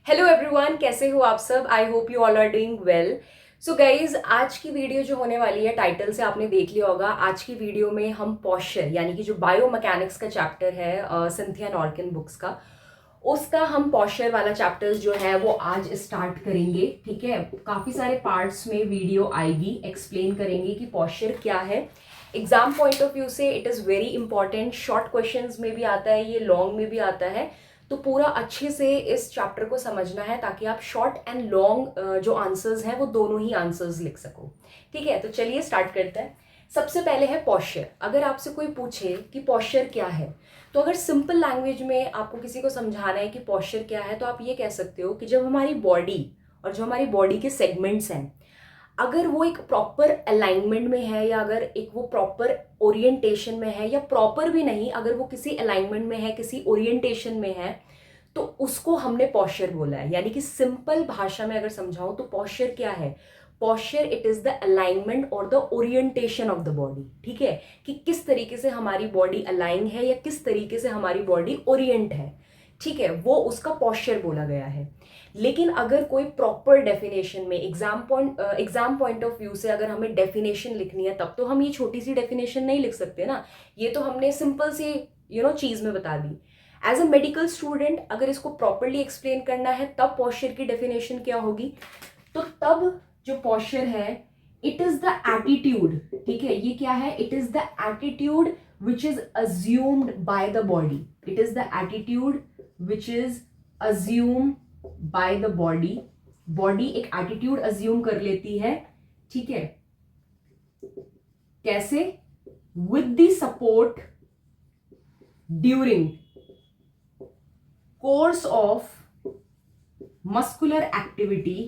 Hello everyone, कैसे हो आप सब। I hope you all are doing well. So guys, आज की वीडियो जो होने वाली है, टाइटल से आपने देख लिया होगा। आज की वीडियो में हम पॉस्चर यानी कि जो बायो मैकेनिक्स का चैप्टर है सिंथिया नॉर्किन बुक्स का, उसका हम पॉस्चर वाला चैप्टर्स जो है वो आज स्टार्ट करेंगे। ठीक है, काफी सारे पार्ट्स में वीडियो आएगी, एक्सप्लेन करेंगे कि पॉस्चर क्या है। एग्जाम पॉइंट ऑफ व्यू से it is very important. Short questions में भी आता है, ये लॉन्ग में भी आता है। तो पूरा अच्छे से इस चैप्टर को समझना है ताकि आप शॉर्ट एंड लॉन्ग जो आंसर्स हैं वो दोनों ही आंसर्स लिख सको। ठीक है, तो चलिए स्टार्ट करते हैं। सबसे पहले है पॉस्चर। अगर आपसे कोई पूछे कि पॉस्चर क्या है, तो अगर सिंपल लैंग्वेज में आपको किसी को समझाना है कि पॉस्चर क्या है, तो आप ये कह सकते हो कि जब हमारी बॉडी और जो हमारी बॉडी के सेगमेंट्स हैं, अगर वो एक प्रॉपर अलाइनमेंट में है, या अगर एक वो प्रॉपर ओरिएंटेशन में है, या प्रॉपर भी नहीं, अगर वो किसी अलाइनमेंट में है, किसी ओरिएंटेशन में है, तो उसको हमने पॉस्चर बोला है। यानी कि सिंपल भाषा में अगर समझाऊं तो पॉस्चर क्या है। Posture it is the alignment और the orientation of the body. ठीक है, कि किस तरीके से हमारी बॉडी अलाइन है या किस तरीके से हमारी बॉडी ओरिएंट है। ठीक है, वो उसका पॉस्चर बोला गया है। लेकिन अगर कोई प्रॉपर डेफिनेशन में एग्जाम पॉइंट ऑफ व्यू से अगर हमें डेफिनेशन लिखनी है, तब तो हम ये छोटी सी डेफिनेशन नहीं लिख सकते ना। ये तो हमने सिंपल सी चीज में बता दी। एज अ मेडिकल स्टूडेंट अगर इसको प्रॉपरली एक्सप्लेन करना है, तब पॉस्चर की डेफिनेशन क्या होगी। तो तब जो पॉस्चर है, इट इज द एटीट्यूड। ठीक है, ये क्या है, it is the attitude which is assumed bye the body. It is the attitude which is assume by the body. Body एक एटीट्यूड अज्यूम कर लेती है। ठीक है, कैसे, with the support during course of muscular activity.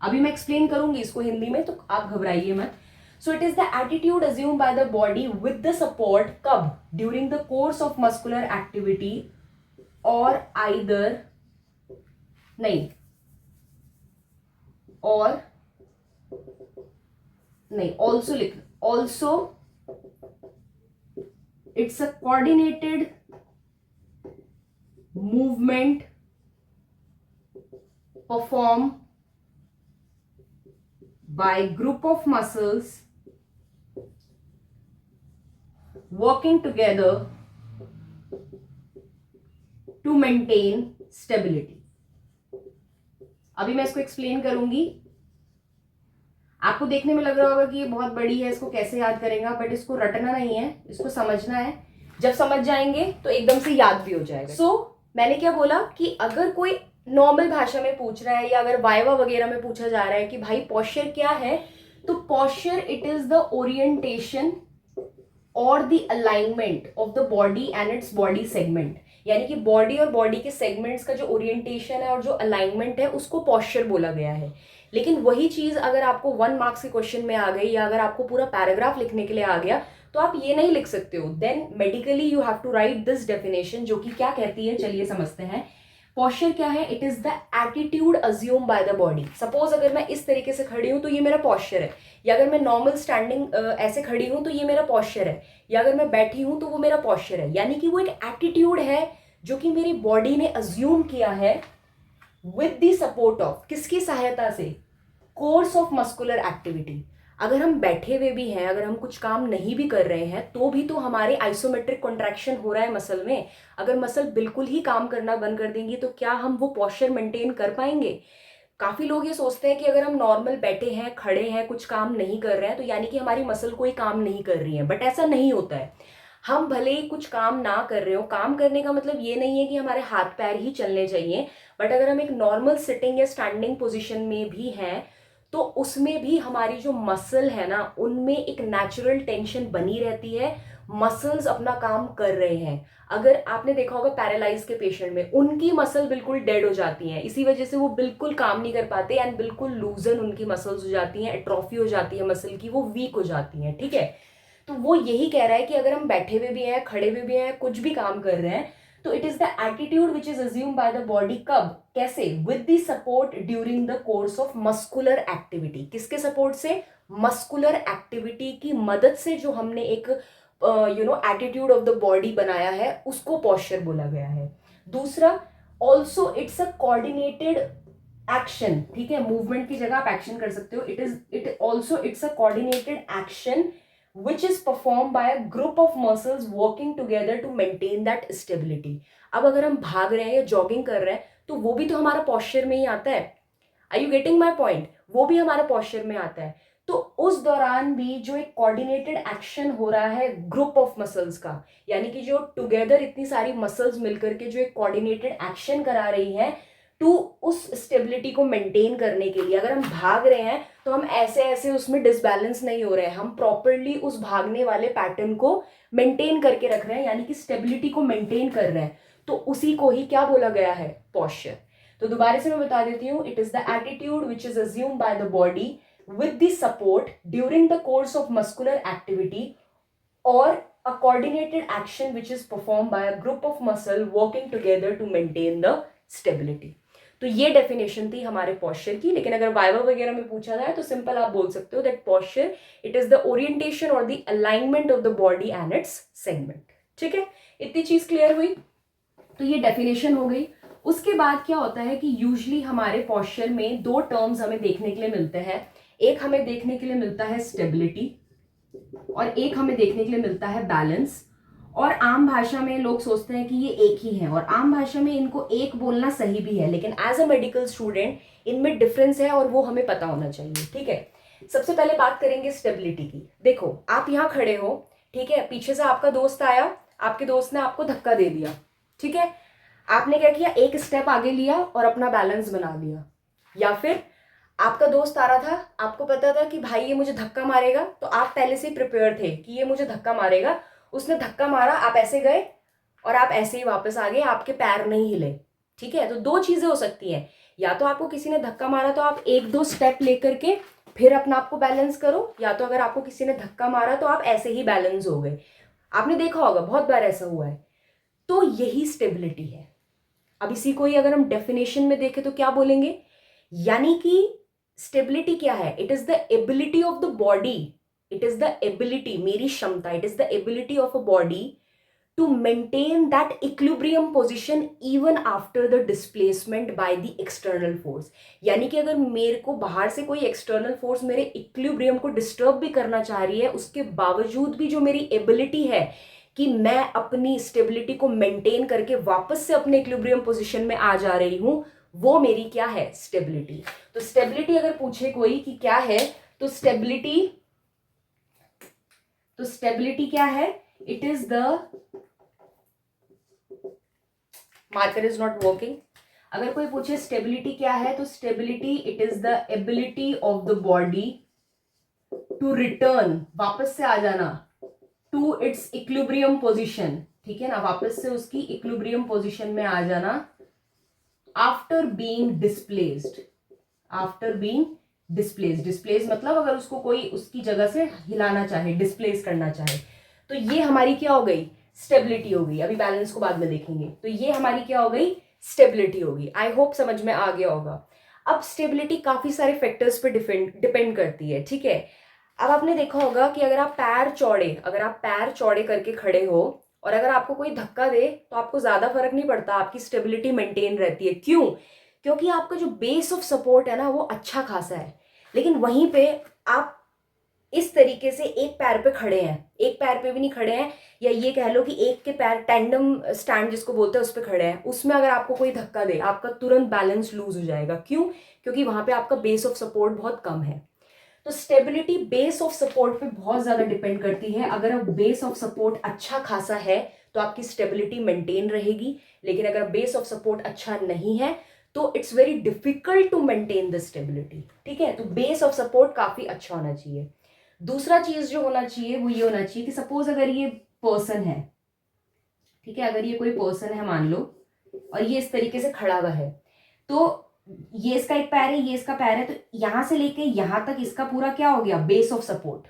अभी मैं explain करूंगी इसको हिंदी में, तो आप घबराइए मत। So it is the attitude assume by the body with the support, कब, during the course of muscular activity, और आइदर, नहीं, और नहीं, ऑल्सो लिख, also it's a coordinated movement performed by group of muscles working together to maintain stability। अभी मैं इसको explain करूंगी। आपको देखने में लग रहा होगा कि ये बहुत बड़ी है, इसको कैसे याद करेगा, बट इसको रटना नहीं है, इसको समझना है। जब समझ जाएंगे तो एकदम से याद भी हो जाएगा। मैंने क्या बोला कि अगर कोई नॉर्मल भाषा में पूछ रहा है, या अगर वाइवा वगैरह में पूछा जा रहा है कि भाई पॉस्चर क्या है, तो posture it is the orientation और the alignment of the body and its body segment. यानी कि बॉडी और बॉडी के सेगमेंट्स का जो ओरिएंटेशन है और जो अलाइनमेंट है, उसको पॉस्चर बोला गया है। लेकिन वही चीज अगर आपको 1 मार्क्स के क्वेश्चन में आ गई, या अगर आपको पूरा पैराग्राफ लिखने के लिए आ गया, तो आप ये नहीं लिख सकते हो। Then medically you have to write this definition, जो कि क्या कहती है, चलिए समझते हैं। पॉस्चर क्या है, it is the attitude assume by the body. Suppose अगर मैं इस तरीके से खड़ी हूं तो ये मेरा पॉस्चर है, या अगर मैं नॉर्मल स्टैंडिंग ऐसे खड़ी हूं तो ये मेरा पॉस्चर है, या अगर मैं बैठी हूं तो वो मेरा पॉस्चर है। यानी कि वो एक एटीट्यूड है जो कि मेरी बॉडी ने अज्यूम किया है विद द सपोर्ट ऑफ, किसकी सहायता से, कोर्स ऑफ मस्कुलर एक्टिविटी। अगर हम बैठे हुए भी हैं, अगर हम कुछ काम नहीं भी कर रहे हैं, तो भी तो हमारे आइसोमेट्रिक कॉन्ट्रैक्शन हो रहा है मसल में। अगर मसल बिल्कुल ही काम करना बंद कर देंगी, तो क्या हम वो पॉस्चर मेंटेन कर पाएंगे। काफी लोग ये सोचते हैं कि अगर हम नॉर्मल बैठे हैं, खड़े हैं, कुछ काम नहीं कर रहे हैं, तो यानी कि हमारी मसल कोई काम नहीं कर रही है, बट ऐसा नहीं होता है। हम भले ही कुछ काम ना कर रहे हो, काम करने का मतलब ये नहीं है कि हमारे हाथ पैर ही चलने चाहिए, बट अगर हम एक नॉर्मल सिटिंग या स्टैंडिंग पोजीशन में भी हैं, तो उसमें भी हमारी जो मसल है ना, उनमें एक नेचुरल टेंशन बनी रहती है। मसल्स अपना काम कर रहे हैं। अगर आपने देखा होगा पैरालाइज के पेशेंट में, उनकी मसल बिल्कुल डेड हो जाती हैं, इसी वजह से वो बिल्कुल काम नहीं कर पाते, एंड बिल्कुल लूजन उनकी मसल्स हो जाती हैं, एट्रोफी हो जाती है मसल की, वो वीक हो जाती हैं। ठीक है, तो वो यही कह रहा है कि अगर हम बैठे हुए भी हैं, खड़े हुए भी हैं, कुछ भी काम कर रहे हैं, तो it is the attitude which is assume by the body, कब, कैसे, with the support during the course of muscular activity. किसके सपोर्ट से, मस्कुलर एक्टिविटी की मदद से जो हमने एक एटीट्यूड ऑफ द बॉडी बनाया है, उसको पॉस्चर बोला गया है। दूसरा, also it's a coordinated action, ठीक है, मूवमेंट की जगह आप एक्शन कर सकते हो. It also it's a coordinated action which is performed by a group of muscles working together to maintain that stability. अब अगर हम भाग रहे हैं या जॉगिंग कर रहे हैं तो वो भी तो हमारा पॉस्चर में ही आता है. Are you getting my point? वो भी हमारे पॉस्चर में आता है. तो उस दौरान भी जो एक कोऑर्डिनेटेड एक्शन हो रहा है ग्रुप ऑफ मसल्स का, यानी कि जो टुगेदर इतनी सारी मसल्स मिलकर के जो एक कोऑर्डिनेटेड एक्शन करा रही है टू उस स्टेबिलिटी को मेंटेन करने के लिए. अगर हम भाग रहे हैं तो हम ऐसे ऐसे उसमें डिसबैलेंस नहीं हो रहे हैं, हम प्रॉपरली उस भागने वाले पैटर्न को मेंटेन करके रख रहे हैं, यानी कि स्टेबिलिटी को मेंटेन कर रहे हैं. तो उसी को ही क्या बोला गया है? पॉस्चर. तो दोबारा से मैं बता देती हूँ, it is the attitude which is assumed bye the body with the support during the course of muscular activity or a coordinated action which is performed by a group of muscle working together to maintain the stability. तो ये definition थी हमारे posture की. लेकिन अगर viva वगैरह में पूछा जाए तो सिंपल आप बोल सकते हो that posture it is the orientation और the alignment of the body and its segment. ठीक है, इतनी चीज क्लियर हुई. तो ये डेफिनेशन हो गई. उसके बाद क्या होता है कि यूजुअली हमारे पॉस्चर में दो टर्म्स हमें देखने के लिए मिलते हैं. एक हमें देखने के लिए मिलता है स्टेबिलिटी और एक हमें देखने के लिए मिलता है बैलेंस. और आम भाषा में लोग सोचते हैं कि ये एक ही है और आम भाषा में इनको एक बोलना सही भी है, लेकिन एज अ मेडिकल स्टूडेंट इनमें डिफरेंस है और वो हमें पता होना चाहिए. ठीक है, सबसे पहले बात करेंगे स्टेबिलिटी की. देखो आप यहाँ खड़े हो, ठीक है, पीछे से आपका दोस्त आया, आपके दोस्त ने आपको धक्का दे दिया. ठीक है, आपने क्या किया? एक स्टेप आगे लिया और अपना बैलेंस बना लिया. या फिर आपका दोस्त आ रहा था, आपको पता था कि भाई ये मुझे धक्का मारेगा, तो आप पहले से ही प्रिपेयर थे कि ये मुझे धक्का मारेगा. उसने धक्का मारा, आप ऐसे गए और आप ऐसे ही वापस आ गए, आपके पैर नहीं हिले. ठीक है, तो दो चीजें हो सकती हैं. या तो आपको किसी ने धक्का मारा तो आप एक दो स्टेप लेकर के फिर अपना आपको बैलेंस करो, या तो अगर आपको किसी ने धक्का मारा तो आप ऐसे ही बैलेंस हो गए. आपने देखा होगा, बहुत बार ऐसा हुआ है. तो यही स्टेबिलिटी है. अब इसी को ही अगर हम डेफिनेशन में देखें तो क्या बोलेंगे? यानी कि स्टेबिलिटी क्या है? It is the ability of the body, it is the ability, मेरी क्षमता, it is the ability of a body to maintain that equilibrium position even after the displacement by the external force. यानी कि अगर मेरे को बाहर से कोई एक्सटर्नल फोर्स मेरे इक्विलिब्रियम को डिस्टर्ब भी करना चाह रही है, उसके बावजूद भी जो मेरी एबिलिटी है कि मैं अपनी स्टेबिलिटी को मेंटेन करके वापस से अपने इक्विलिब्रियम पोजीशन में आ जा रही हूं, वो मेरी क्या है? स्टेबिलिटी. तो स्टेबिलिटी अगर पूछे कोई कि क्या है, तो स्टेबिलिटी क्या है? It is the marker is not working. अगर कोई पूछे स्टेबिलिटी क्या है, तो stability it is the ability of the body to return, वापस से आ जाना, टू इट्स इक्विलिब्रियम पोजीशन. ठीक है ना, वापस से उसकी इक्विलिब्रियम पोजीशन में आ जाना after being displaced. After being displaced, displace मतलब अगर उसको कोई उसकी जगह से हिलाना चाहे, डिस्प्लेस करना चाहे, तो ये हमारी क्या हो गई? स्टेबिलिटी हो गई. अभी बैलेंस को बाद में देखेंगे. तो ये हमारी क्या हो गई? स्टेबिलिटी हो गई. आई होप समझ में आ गया होगा. अब स्टेबिलिटी काफी सारे फैक्टर्स पे डिपेंड करती है. ठीक है, अब आपने देखा होगा कि अगर आप पैर चौड़े करके खड़े हो और अगर आपको कोई धक्का दे तो आपको ज्यादा फर्क नहीं पड़ता, आपकी स्टेबिलिटी मेंटेन रहती है. क्यों? क्योंकि आपका जो बेस ऑफ सपोर्ट है ना वो अच्छा खासा है. लेकिन वहीं पे आप इस तरीके से एक पैर पे खड़े हैं, एक पैर पे भी नहीं खड़े हैं, या ये कह लो कि एक के पैर टेंडम स्टैंड जिसको बोलते हैं उस पे खड़े हैं, उसमें अगर आपको कोई धक्का दे आपका तुरंत बैलेंस लूज हो जाएगा. क्यों? क्योंकि वहां पे आपका बेस ऑफ सपोर्ट बहुत कम है. तो स्टेबिलिटी बेस ऑफ सपोर्ट पे बहुत ज्यादा डिपेंड करती है. अगर अब बेस ऑफ सपोर्ट अच्छा खासा है तो आपकी स्टेबिलिटी मेंटेन रहेगी, लेकिन अगर बेस ऑफ सपोर्ट अच्छा नहीं है तो it's very difficult to maintain the stability. ठीक है, तो बेस ऑफ सपोर्ट काफी अच्छा होना चाहिए. दूसरा चीज जो होना चाहिए वो ये होना चाहिए कि सपोज अगर ये पर्सन है, ठीक है, अगर ये कोई पर्सन है मान लो, और ये इस तरीके से खड़ा हुआ है, तो ये इसका एक पैर है, ये इसका पैर है, तो यहां से लेके यहां तक इसका पूरा क्या हो गया? Base of support.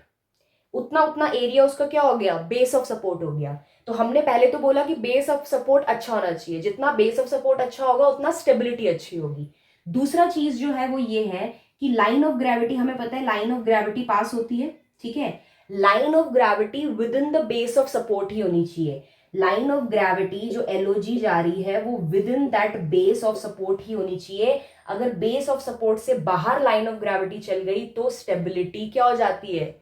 उतना एरिया उसका क्या हो गया? बेस ऑफ सपोर्ट हो गया. तो हमने पहले तो बोला कि बेस ऑफ सपोर्ट अच्छा होना चाहिए, जितना बेस ऑफ सपोर्ट अच्छा होगा उतना स्टेबिलिटी अच्छी होगी. दूसरा चीज जो है वो ये है कि लाइन ऑफ ग्रेविटी, हमें पता है लाइन ऑफ ग्रेविटी पास होती है. ठीक है, line of gravity within the base of support ही होनी चाहिए. लाइन ऑफ ग्रेविटी जो LOG जा रही है वो within that base of support ही होनी चाहिए। अगर बेस ऑफ सपोर्ट से बाहर लाइन ऑफ ग्रेविटी चल गई तो स्टेबिलिटी क्या हो जाती है,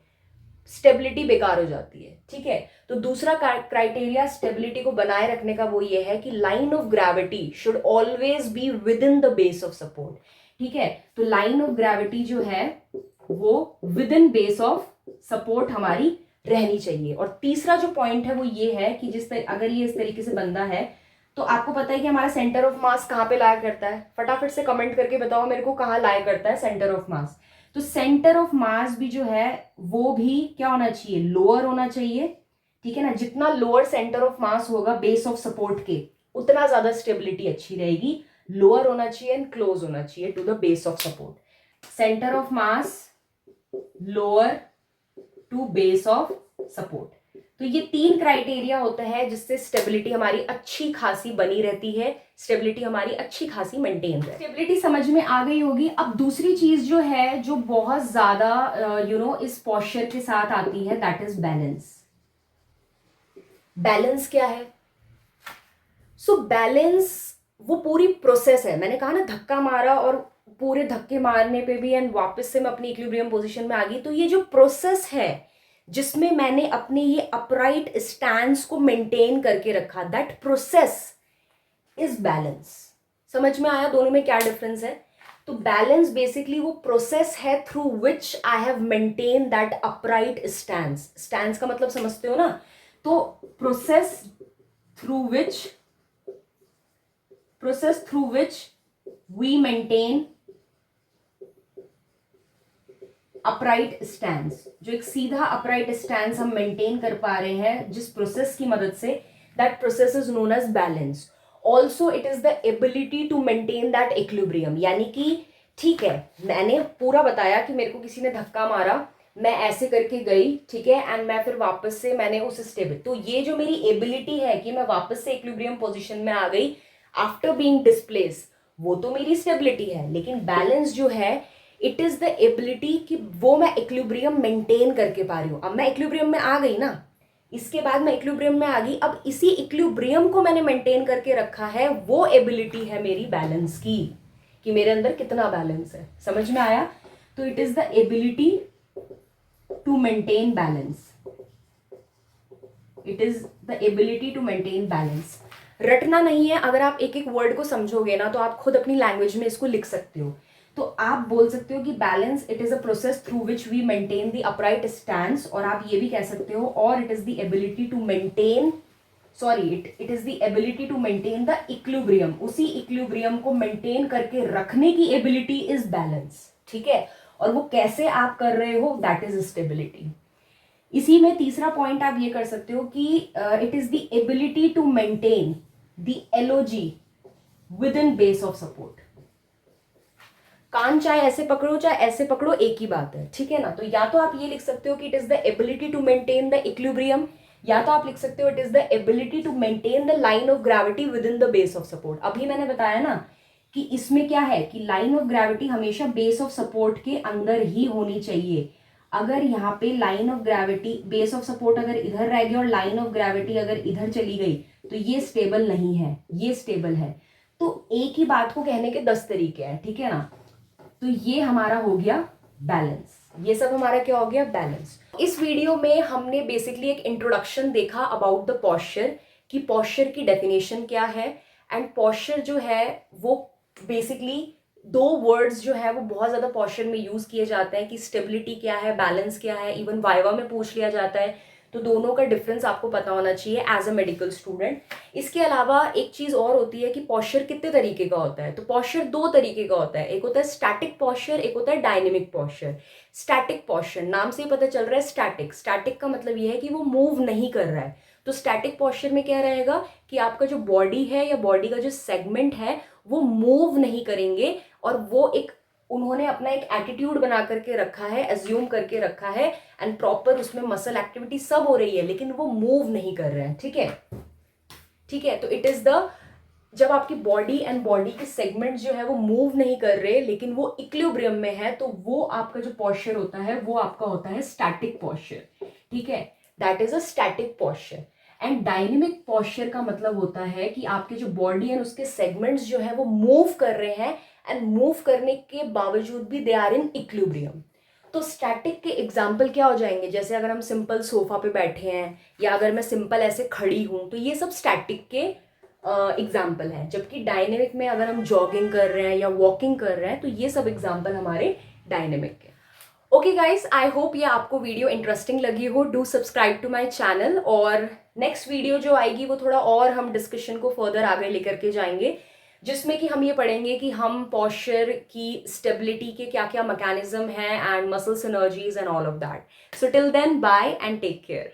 स्टेबिलिटी बेकार हो जाती है। ठीक है, तो दूसरा क्राइटेरिया स्टेबिलिटी को बनाए रखने का वो ये है कि line of gravity should always be with in the base of support. ठीक है, तो लाइन ऑफ ग्रेविटी जो है वो within base of support हमारी रहनी चाहिए। और तीसरा जो पॉइंट है वो ये है कि अगर ये इस तरीके से बंदा है तो आपको पता है कि हमारा सेंटर ऑफ मास कहाँ पे लाया करता है, फटाफट से कमेंट करके बताओ मेरे को कहाँ लाया करता है सेंटर ऑफ मास। तो सेंटर ऑफ मास भी जो है वो भी क्या होना चाहिए, लोअर होना चाहिए। ठीक है ना, जितना लोअर सेंटर ऑफ मास होगा बेस ऑफ सपोर्ट के उतना ज्यादा स्टेबिलिटी अच्छी रहेगी। लोअर होना चाहिए एंड क्लोज होना चाहिए to the base of support. Centre of mass lower to base of support. तो ये 3 क्राइटेरिया होता है जिससे स्टेबिलिटी हमारी अच्छी खासी बनी रहती है, स्टेबिलिटी हमारी अच्छी खासी मेंटेन है। स्टेबिलिटी समझ में आ गई होगी। अब दूसरी चीज जो है जो बहुत ज्यादा इस पोस्चर के साथ आती है दैट इज बैलेंस। बैलेंस क्या है? सो बैलेंस वो पूरी प्रोसेस है। मैंने कहा ना धक्का मारा और पूरे धक्के मारने पे भी एंड वापस से मैं अपनी इक्विलिब्रियम पोजीशन में आ गई। तो ये जो प्रोसेस है जिसमें मैंने अपने ये अपराइट स्टैंस को मेंटेन करके रखा, दैट प्रोसेस इज बैलेंस। समझ में आया दोनों में क्या डिफरेंस है? तो बैलेंस बेसिकली वो प्रोसेस है through which I have maintain that upright stance. Stance का मतलब समझते हो ना? तो process through which we maintain upright stance. जो एक सीधा अपराइट स्टैंस हम मेंटेन कर पा रहे हैं जिस प्रोसेस की मदद से, that process is known as balance. Also it is the ability to maintain that equilibrium. यानी कि ठीक है, मैंने पूरा बताया कि मेरे को किसी ने धक्का मारा, मैं ऐसे करके गई, ठीक है, एंड मैं फिर वापस से मैंने उस स्टेबल, तो ये जो मेरी एबिलिटी है कि मैं वापस से इक्विलिब्रियम पोजीशन में आ गई आफ्टर बीइंग डिस्प्लेस, वो तो मेरी स्टेबिलिटी है। लेकिन बैलेंस जो है इट इज द एबिलिटी कि वो मैं इक्विलिब्रियम मेंटेन करके पा रही हूँ। अब मैं इक्विलिब्रियम में आ गई ना, इसके बाद मैं इक्विलिब्रियम में आ गई, अब इसी इक्विलिब्रियम को मैंने मेंटेन करके रखा है, वो एबिलिटी है मेरी बैलेंस की, कि मेरे अंदर कितना बैलेंस है। समझ में आया? तो it is the ability to maintain balance. It is the ability to maintain balance. रटना नहीं है, अगर आप एक एक वर्ड को समझोगे ना तो आप खुद अपनी लैंग्वेज में इसको लिख सकते हो। तो आप बोल सकते हो कि balance it is a process through which we maintain the upright stance, और आप ये भी कह सकते हो और it is the ability to maintain, it is the ability to maintain the equilibrium. उसी इक्विलिब्रियम को मेंटेन करके रखने की एबिलिटी इज बैलेंस। ठीक है, और वो कैसे आप कर रहे हो, दैट इज स्टेबिलिटी। इसी में तीसरा पॉइंट आप ये कर सकते हो कि it is the ability to maintain the LOG within base of support. कान चाहे ऐसे पकड़ो चाहे ऐसे पकड़ो, एक ही बात है। ठीक है ना? तो या तो आप ये लिख सकते हो कि it is the ability to maintain the equilibrium, या तो आप लिख सकते हो it is the ability to maintain the line of gravity within the base of support. अभी मैंने बताया ना कि इसमें क्या है कि लाइन ऑफ ग्रेविटी हमेशा बेस ऑफ सपोर्ट के अंदर ही होनी चाहिए। अगर यहाँ पे line of gravity, base of support अगर इधर रह गया और लाइन ऑफ ग्रेविटी अगर इधर चली गई तो ये स्टेबल नहीं है, ये स्टेबल है। तो एक ही बात को कहने के 10 तरीके हैं। ठीक है ना? तो ये हमारा हो गया बैलेंस। ये सब हमारा क्या हो गया, बैलेंस। इस वीडियो में हमने बेसिकली एक इंट्रोडक्शन देखा अबाउट द पोस्चर, कि पोस्चर की डेफिनेशन क्या है। एंड पोस्चर जो है वो बेसिकली 2 वर्ड्स जो है वो बहुत ज्यादा पोस्चर में यूज किए जाते हैं कि स्टेबिलिटी क्या है, बैलेंस क्या है। इवन वाइवा में पूछ लिया जाता है, तो दोनों का डिफरेंस आपको पता होना चाहिए एज अ मेडिकल स्टूडेंट। इसके अलावा एक चीज और होती है कि पोस्चर कितने तरीके का होता है। तो पोस्चर 2 तरीके का होता है, एक होता है स्टैटिक पोस्चर, एक होता है डायनेमिक पोस्चर। स्टैटिक पोस्चर, नाम से ही पता चल रहा है स्टैटिक। स्टैटिक का मतलब यह है कि वो मूव नहीं कर रहा है। तो स्टैटिक पोस्चर में क्या रहेगा कि आपका जो बॉडी है या बॉडी का जो सेगमेंट है वो मूव नहीं करेंगे, और वो एक उन्होंने अपना एक एटीट्यूड बना करके रखा है, एज्यूम करके रखा है, एंड प्रॉपर उसमें मसल एक्टिविटी सब हो रही है, लेकिन वो मूव नहीं कर रहे हैं। ठीक है, ठीक है। तो इट इज द, जब आपकी बॉडी एंड बॉडी के सेगमेंट जो है वो मूव नहीं कर रहे लेकिन वो इक्विलिब्रियम में है, तो वो आपका जो पोस्चर होता है वो आपका होता है स्टैटिक पोस्चर। ठीक है, that is a static posture. And dynamic posture का मतलब होता है कि आपके जो बॉडी एंड उसके सेगमेंट्स जो है वो मूव कर रहे हैं, एंड मूव करने के बावजूद भी दे आर इन इक्विलिब्रियम। तो स्टैटिक के एग्जाम्पल क्या हो जाएंगे, जैसे अगर हम सिंपल सोफा पे बैठे हैं या अगर मैं सिंपल ऐसे खड़ी हूं, तो ये सब स्टैटिक के एग्जाम्पल हैं। जबकि डायनेमिक में अगर हम जॉगिंग कर रहे हैं या वॉकिंग कर रहे हैं, तो ये सब एग्जाम्पल हमारे डायनेमिक के। ओके गाइस, आई होप ये आपको वीडियो इंटरेस्टिंग लगी हो। Do subscribe to my channel, और नेक्स्ट वीडियो जो आएगी वो थोड़ा और हम डिस्कशन को फर्दर आगे लेकर के जाएंगे, जिसमें कि हम ये पढ़ेंगे कि हम पॉस्चर की स्टेबिलिटी के क्या क्या मैकेनिज्म हैं and muscle synergies and all of that. So till then, bye and take care.